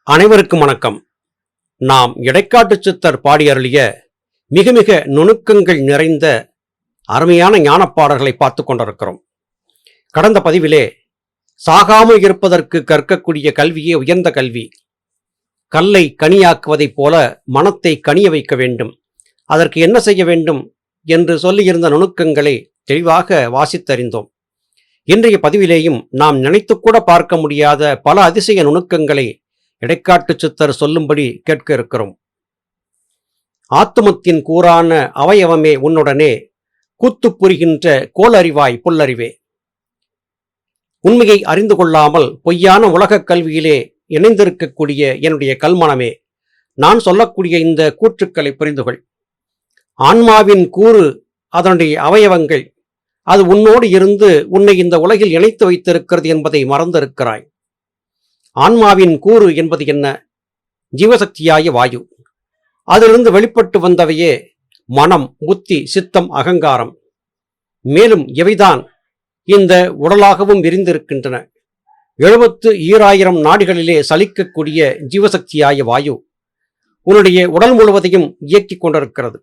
அனைவருக்கும் வணக்கம். நாம் இடைக்காட்டு சித்தர் பாடியருளிய மிக மிக நுணுக்கங்கள் நிறைந்த அருமையான ஞானப்பாடல்களை பார்த்து கொண்டிருக்கிறோம். கடந்த பதிவிலே சாகாமல் இருப்பதற்கு கற்கக்கூடிய கல்வியே உயர்ந்த கல்வி, கல்லை கனியாக்குவதைப் போல மனத்தை கனிய வைக்க வேண்டும், அதற்கு என்ன செய்ய வேண்டும் என்று சொல்லியிருந்த நுணுக்கங்களை தெளிவாக வாசித்தறிந்தோம். இன்றைய பதிவிலேயும் நாம் நினைத்துக்கூட பார்க்க முடியாத பல அதிசய நுணுக்கங்களை இடைக்காட்டு சித்தர் சொல்லும்படி கேட்க இருக்கிறோம். ஆத்துமத்தின் கூறான அவயவமே உன்னுடனே கூத்து புரிகின்ற கோளறிவாய் புல்லறிவே. உண்மையை அறிந்து கொள்ளாமல் பொய்யான உலகக் கல்வியிலே இணைந்திருக்கக்கூடிய என்னுடைய கல்மனமே, நான் சொல்லக்கூடிய இந்த கூற்றுக்களை புரிந்துகொள். ஆன்மாவின் கூறு, அதனுடைய அவயவங்கள், அது உன்னோடு இருந்து உன்னை இந்த உலகில் இணைத்து வைத்திருக்கிறது என்பதை மறந்திருக்கிறாய். ஆன்மாவின் கூறு என்பது என்ன? ஜீவசக்தியாய வாயு. அதிலிருந்து வெளிப்பட்டு வந்தவையே மனம், புத்தி, சித்தம், அகங்காரம். மேலும் எவைதான் இந்த உடலாகவும் விரிந்திருக்கின்றன. 72,000 நாடிகளிலே சலிக்கக்கூடிய ஜீவசக்தியாய வாயு உன்னுடைய உடல் முழுவதையும் இயக்கிக் கொண்டிருக்கிறது.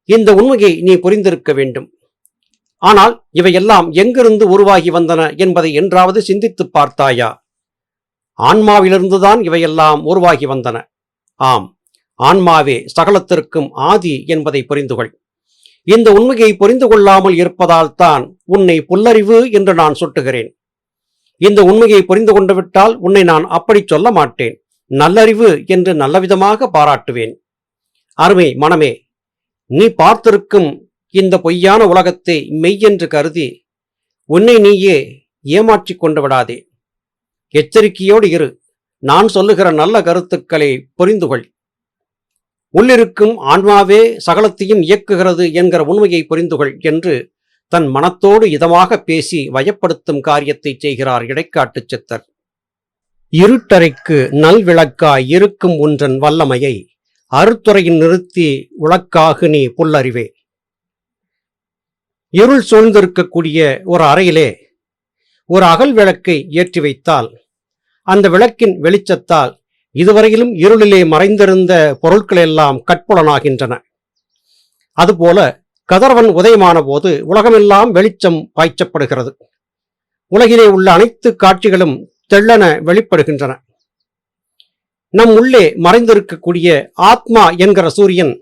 இந்த உண்மையை நீ புரிந்திருக்க வேண்டும். ஆனால் இவையெல்லாம் எங்கிருந்து உருவாகி வந்தன என்பதை என்றாவது சிந்தித்து பார்த்தாயா? ஆன்மாவிலிருந்துதான் இவையெல்லாம் உருவாகி வந்தன. ஆம், ஆன்மாவே சகலத்திற்கும் ஆதி என்பதை புரிந்துகொள். இந்த உண்மையை புரிந்து கொள்ளாமல் இருப்பதால் தான் உன்னை புல்லறிவு என்று நான் சுட்டுகிறேன். இந்த உண்மையை புரிந்து கொண்டு விட்டால் உன்னை நான் அப்படி சொல்ல மாட்டேன், நல்லறிவு என்று நல்லவிதமாக பாராட்டுவேன். அருமை மனமே, நீ பார்த்திருக்கும் இந்த பொய்யான உலகத்தை மெய்யென்று கருதி உன்னை நீயே ஏமாற்றிக் கொண்டு விடாதே. எச்சரிக்கையோடு இரு. நான் சொல்லுகிற நல்ல கருத்துக்களை புரிந்துகொள். உள்ளிருக்கும் ஆன்மாவே சகலத்தையும் இயக்குகிறது என்கிற உண்மையை புரிந்துகொள் என்று தன் மனத்தோடு இதமாக பேசி வயப்படுத்தும் காரியத்தை செய்கிறார் இடைக்காட்டு சித்தர். இருட்டறைக்கு நல்விளக்காய் இருக்கும் ஒன்றன் வல்லமையை அருத்துறையில் நிறுத்தி உளக்காகு நீ புல்லறிவே. இருள் சூழ்ந்திருக்கக்கூடிய ஒரு அறையிலே ஒரு அகல் விளக்கை ஏற்றி வைத்தால் அந்த விளக்கின் வெளிச்சத்தால் இதுவரையிலும் இருளிலே மறைந்திருந்த பொருட்கள் எல்லாம் கட்புலனாகின்றன. அதுபோல கதிரவன் உதயமான போது உலகமெல்லாம் வெளிச்சம் பாய்ச்சப்படுகிறது. உலகிலே உள்ள அனைத்து காட்சிகளும் தெள்ளென வெளிப்படுகின்றன. நம் உள்ளே மறைந்திருக்கக்கூடிய ஆத்மா என்கிற சூரியன்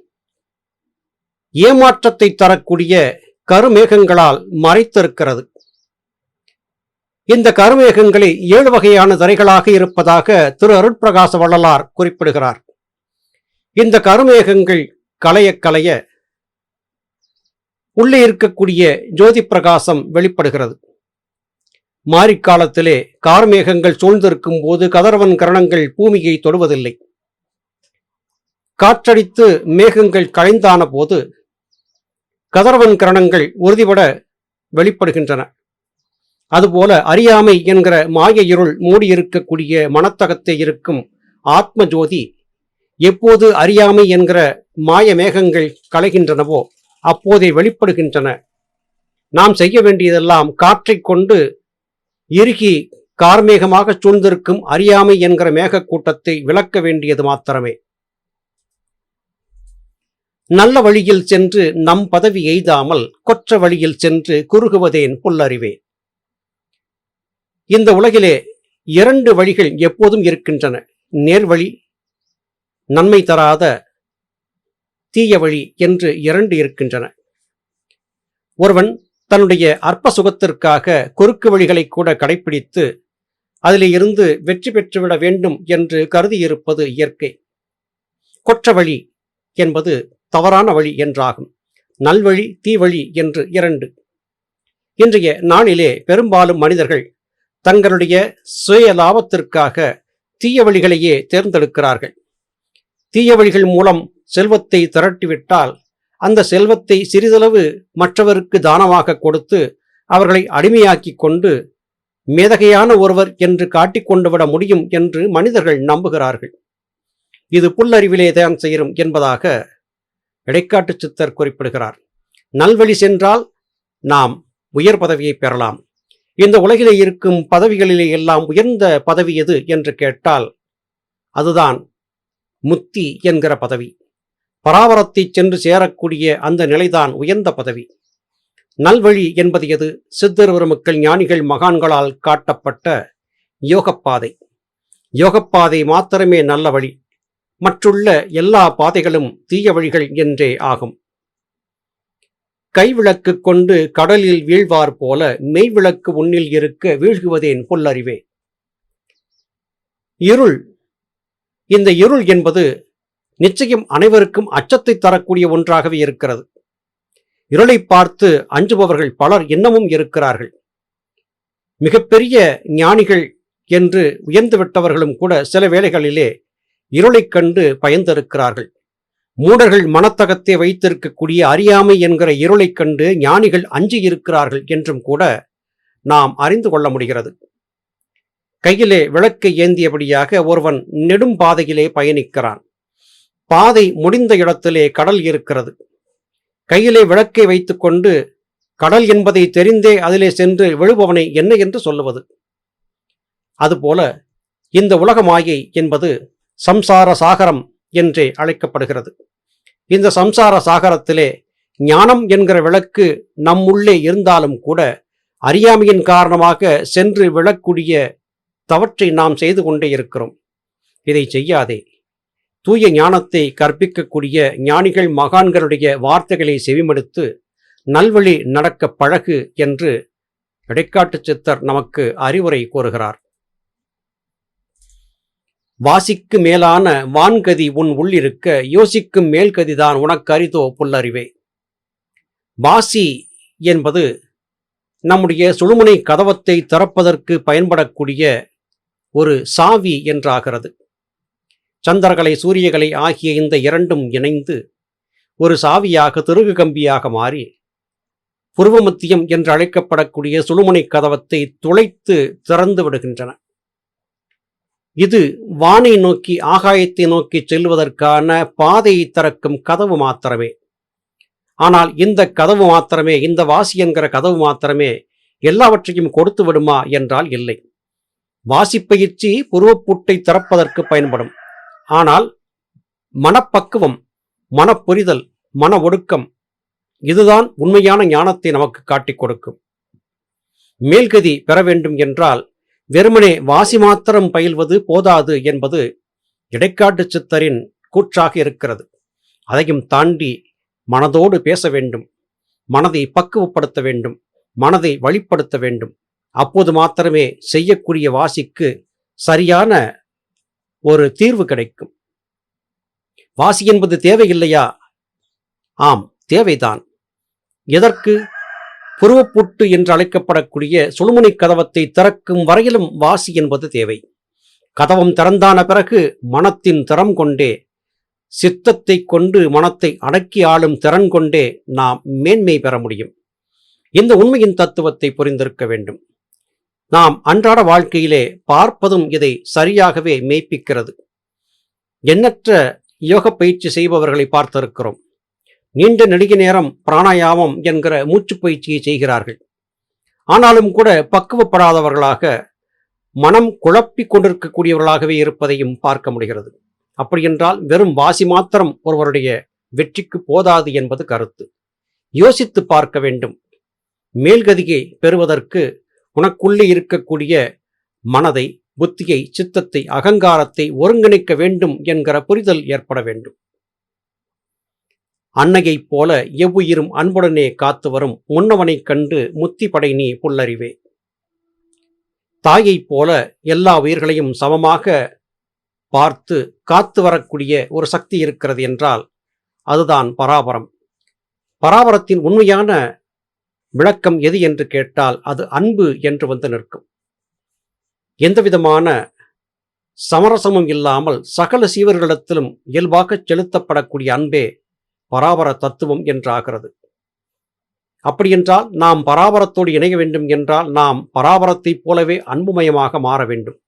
ஏமாற்றத்தை தரக்கூடிய கருமேகங்களால் மறைத்திருக்கிறது. இந்த கருமேகங்களை 7 வகையான திரைகளாக இருப்பதாக திரு அருட்பிரகாச வள்ளலார் குறிப்பிடுகிறார். இந்த கருமேகங்கள் களைய களைய உள்ளே இருக்கக்கூடிய ஜோதி பிரகாசம் வெளிப்படுகிறது. மாரிக்காலத்திலே கார்மேகங்கள் சூழ்ந்திருக்கும் போது கதிரவன் கிரணங்கள் பூமியை தொடுவதில்லை. காற்றடித்து மேகங்கள் களைந்தான போது கதிரவன் கிரணங்கள் உறுதிபட வெளிப்படுகின்றன. அதுபோல அறியாமை என்கிற மாய இருள் மூடியிருக்கக்கூடிய மனத்தகத்தே இருக்கும் ஆத்ம ஜோதி எப்போது அறியாமை என்கிற மாய மேகங்கள் களைகின்றனவோ அப்போதே வெளிப்படுகின்றன. நாம் செய்ய வேண்டியதெல்லாம் காற்றை கொண்டு இறுகி கார்மேகமாக சூழ்ந்திருக்கும் அறியாமை என்கிற மேகக்கூட்டத்தை விளக்க வேண்டியது மாத்திரமே. நல்ல வழியில் சென்று நம் பதவி எய்தாமல் கொற்ற வழியில் சென்று குறுகுவதேன் புல்லறிவே. இந்த உலகிலே 2 வழிகள் எப்போதும் இருக்கின்றன. நேர்வழி, நன்மை தராத தீய வழி என்று 2 இருக்கின்றன. ஒருவன் தன்னுடைய அற்ப சுகத்திற்காக குறுக்கு வழிகளை கூட கடைப்பிடித்து அதிலே இருந்து வெற்றி பெற்றுவிட வேண்டும் என்று கருதியிருப்பது இயற்கை. கொற்ற வழி என்பது தவறான வழி என்றாகும். நல்வழி, தீவழி என்று 2. இன்றைய நாளிலே பெரும்பாலும் மனிதர்கள் தங்களுடைய சுய லாபத்திற்காக தீய வழிகளையே தேர்ந்தெடுக்கிறார்கள். தீய வழிகள் மூலம் செல்வத்தை திரட்டிவிட்டால் அந்த செல்வத்தை சிறிதளவு மற்றவருக்கு தானமாக கொடுத்து அவர்களை அடிமையாக்கி கொண்டு மேதகையான ஒருவர் என்று காட்டிக்கொண்டு விட முடியும் என்று மனிதர்கள் நம்புகிறார்கள். இது புல்லறிவிலே தான் சேரும் என்பதாக இடைக்காட்டு சித்தர் குறிப்பிடுகிறார். நல்வழி சென்றால் நாம் உயர் பதவியை பெறலாம். இந்த உலகிலே இருக்கும் பதவிகளிலே எல்லாம் உயர்ந்த பதவி எது என்று கேட்டால் அதுதான் முத்தி என்கிற பதவி. பராபரத்தை சென்று சேரக்கூடிய அந்த நிலைதான் உயர்ந்த பதவி. நல்வழி என்பது எது? சித்தர் பெருமக்கள் ஞானிகள் மகான்களால் காட்டப்பட்ட யோகப்பாதை. யோகப்பாதை மாத்திரமே நல்ல வழி. மற்றுள்ள எல்லா பாதைகளும் தீய வழிகள் என்றே ஆகும். கைவிளக்கு கொண்டு கடலில் வீழ்வார் போல மெய்விளக்கு உன்னில் இருக்க வீழ்குவதேன் புல்லறிவே. இருள், இந்த இருள் என்பது நிச்சயம் அனைவருக்கும் அச்சத்தை தரக்கூடிய ஒன்றாகவே இருக்கிறது. இருளை பார்த்து அஞ்சுபவர்கள் பலர் இன்னமும் இருக்கிறார்கள். மிகப்பெரிய ஞானிகள் என்று உயர்ந்துவிட்டவர்களும் கூட சில வேளைகளிலே இருளைக் கண்டு பயந்திருக்கிறார்கள். மூடர்கள் மனத்தகத்தை வைத்திருக்கக்கூடிய அறியாமை என்கிற இருளைக் கண்டு ஞானிகள் அஞ்சி இருக்கிறார்கள் என்றும் கூட நாம் அறிந்து கொள்ள முடிகிறது. கையிலே விளக்கை ஏந்தியபடியாக ஒருவன் நெடும் பாதையிலே பயணிக்கிறான். பாதை முடிந்த இடத்திலே கடல் இருக்கிறது. கையிலே விளக்கை வைத்துக்கொண்டு கடல் என்பதை தெரிந்தே அதிலே சென்று விழுபவனை என்ன என்று சொல்லுவது? அதுபோல இந்த உலக மாயை என்பது சம்சார சாகரம் என்றே அழைக்கப்படுகிறது. இந்த சம்சார சாகரத்திலே ஞானம் என்கிற விளக்கு நம்முள்ளே இருந்தாலும் கூட அறியாமையின் காரணமாக சென்று விழக்கூடிய தவற்றை நாம் செய்து கொண்டே இருக்கிறோம். இதை செய்யாதே. தூய ஞானத்தை கற்பிக்கக்கூடிய ஞானிகள் மகான்களுடைய வார்த்தைகளை செவிமடுத்து நல்வழி நடக்க பழகு என்று இடைக்காட்டு சித்தர் நமக்கு அறிவுரை கூறுகிறார். வாசிக்கு மேலான வான்கதி உன் உள்ளிருக்க யோசிக்கும் மேல்கதிதான் உனக்கு அரிதோ புல்லறிவே. வாசி என்பது நம்முடைய சுழுமுனை கதவத்தை திறப்பதற்கு பயன்படக்கூடிய ஒரு சாவி என்றாகிறது. சந்திரகலை சூரியகலை ஆகிய இந்த இரண்டும் இணைந்து ஒரு சாவியாக திருகு கம்பியாக மாறி புருவமத்தியம் என்று அழைக்கப்படக்கூடிய சுழுமுனை கதவத்தை துளைத்து திறந்து விடுகின்றன. இது வானை நோக்கி ஆகாயத்தை நோக்கி செல்வதற்கான பாதையை திறக்கும் கதவு மாத்திரமே. ஆனால் இந்த கதவு மாத்திரமே, இந்த வாசி என்கிற கதவு மாத்திரமே எல்லாவற்றையும் கொடுத்து விடுமா என்றால் இல்லை. வாசிப்பயிற்சி புருவப்பூட்டை திறப்பதற்கு பயன்படும். ஆனால் மனப்பக்குவம், மனப்புரிதல், மன ஒடுக்கம், இதுதான் உண்மையான ஞானத்தை நமக்கு காட்டிக் கொடுக்கும். மேல்கதி பெற வேண்டும் என்றால் வெறுமனே வாசி மாத்திரம் பயில்வது போதாது என்பது இடைக்காட்டு சித்தரின் கூற்றாக இருக்கிறது. அதையும் தாண்டி மனதோடு பேச வேண்டும், மனதை பக்குவப்படுத்த வேண்டும், மனதை வழிப்படுத்த வேண்டும். அப்போது மாத்திரமே செய்யக்கூடிய வாசிக்கு சரியான ஒரு தீர்வு கிடைக்கும். வாசி என்பது தேவையில்லையா? ஆம், தேவைதான். எதற்கு? புருவப்பூட்டு என்று அழைக்கப்படக்கூடிய சுழுமுனை கதவத்தை திறக்கும் வரையிலும் வாசி என்பது தேவை. கதவம் திறந்தான பிறகு மனத்தின் திறம் கொண்டே, சித்தத்தை கொண்டு மனத்தை அடக்கி ஆளும் திறன் கொண்டே நாம் மேன்மை பெற முடியும். இந்த உண்மையின் தத்துவத்தை புரிந்திருக்க வேண்டும். நாம் அன்றாட வாழ்க்கையிலே பார்ப்பதும் இதை சரியாகவே மெய்ப்பிக்கிறது. எண்ணற்ற யோக பயிற்சி செய்பவர்களை பார்த்திருக்கிறோம். நீண்ட நெடிய நேரம் பிராணாயாமம் என்கிற மூச்சு பயிற்சியை செய்கிறார்கள். ஆனாலும் கூட பக்குவப்படாதவர்களாக, மனம் குழப்பிக் கொண்டிருக்கக்கூடியவர்களாகவே இருப்பதையும் பார்க்க முடிகிறது. அப்படியென்றால் வெறும் வாசி மாத்திரம் ஒருவருடைய வெற்றிக்கு போதாது என்பது கருத்து. யோசித்து பார்க்க வேண்டும். மேல்கதியை பெறுவதற்கு உனக்குள்ளே இருக்கக்கூடிய மனதை, புத்தியை, சித்தத்தை, அகங்காரத்தை ஒருங்கிணைக்க வேண்டும் என்கிற புரிதல் ஏற்பட வேண்டும். அன்னையைப் போல எவ்வுயிரும் அன்புடனே காத்து வரும் முன்னவனைக் கண்டு முத்தி படை நீ புல்லறிவே. தாயைப் போல எல்லா உயிர்களையும் சமமாக பார்த்து காத்து வரக்கூடிய ஒரு சக்தி இருக்கிறது என்றால் அதுதான் பராபரம். பராபரத்தின் உண்மையான விளக்கம் எது என்று கேட்டால் அது அன்பு என்று வந்து நிற்கும். எந்தவிதமான சமரசமும் இல்லாமல் சகல சீவர்களிடத்திலும் இயல்பாக செலுத்தப்படக்கூடிய அன்பே பராபர தத்துவம் என்றாகிறது. அப்படியென்றால் நாம் பராபரத்தோடு இணைய வேண்டும் என்றால் நாம் பராபரத்தைப் போலவே அன்புமயமாக மாற வேண்டும்.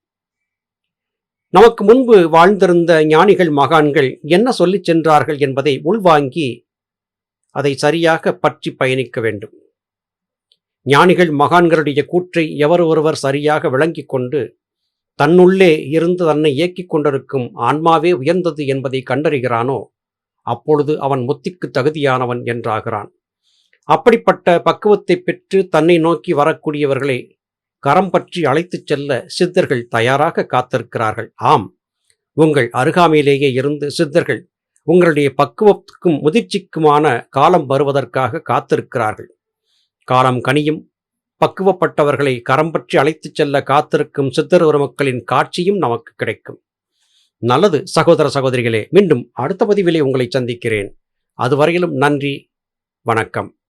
நமக்கு முன்பு வாழ்ந்திருந்த ஞானிகள் மகான்கள் என்ன சொல்லிச் சென்றார்கள் என்பதை உள்வாங்கி அதை சரியாக பற்றி பயணிக்க வேண்டும். ஞானிகள் மகான்களுடைய கூற்றை எவர் ஒருவர் சரியாக விளங்கிக் கொண்டு தன்னுள்ளே இருந்து தன்னை இயக்கிக் கொண்டிருக்கும் ஆன்மாவே உயர்ந்தது என்பதை கண்டறிகிறானோ அப்பொழுது அவன் முத்திக்கு தகுதியானவன் என்றாகிறான். அப்படிப்பட்ட பக்குவத்தை பெற்று தன்னை நோக்கி வரக்கூடியவர்களை கரம் பற்றி அழைத்துச் செல்ல சித்தர்கள் தயாராக காத்திருக்கிறார்கள். ஆம், உங்கள் அருகாமையிலேயே இருந்து சித்தர்கள் உங்களுடைய பக்குவத்துக்கும் முதிர்ச்சிக்குமான காலம் வருவதற்காக காத்திருக்கிறார்கள். காலம் கனியும் பக்குவப்பட்டவர்களை கரம் பற்றி அழைத்துச் செல்ல காத்திருக்கும் சித்தர் பெருமக்களின் காட்சியும் நமக்கு கிடைக்கும். நல்லது சகோதர சகோதரிகளே, மீண்டும் அடுத்த பதிவிலே உங்களை சந்திக்கிறேன். அதுவரையிலும் நன்றி, வணக்கம்.